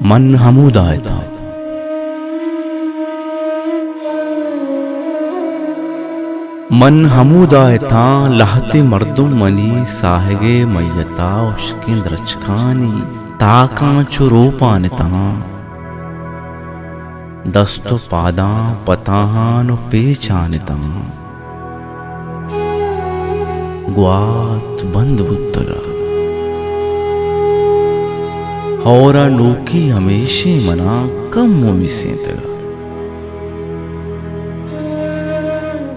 मन हमूदायता मन हमूदायता लहते मर्दुम मनी साहगे मैयता उश्किन रचखानी ताका चुरूपानता दस्तो पादा पताहान पेचानता ग्वात बंद बुद्धगा हौरा नूकी हमेशे मना कम मोमिसेंतगा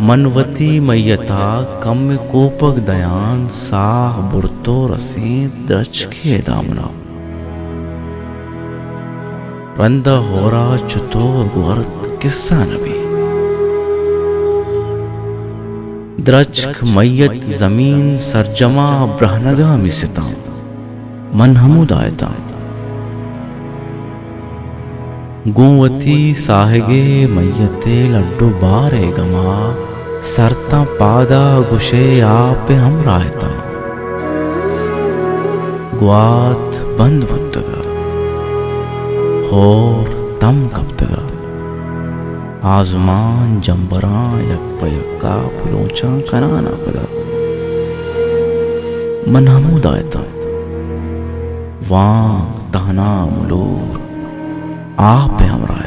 मनवती मैयता कम में कोपक दयान साह बुरतो रसे द्रचखे दामना रंदा होरा चतुर गुरत किस्सा नबी द्रचख मैयत जमीन सरजमा ब्रहनगा मिसता मन हमूदायता गुवती साहगे मैयते लड्डू बारे गमा सरता पादा गुशे आप हम रायता ग्वात बंद बुद्धगा और तम कब्तगा आजमान जंबरा यक्का पुलोचा कनाना पदा मन हमूदायता वांग तहना मुलूर आप हमरा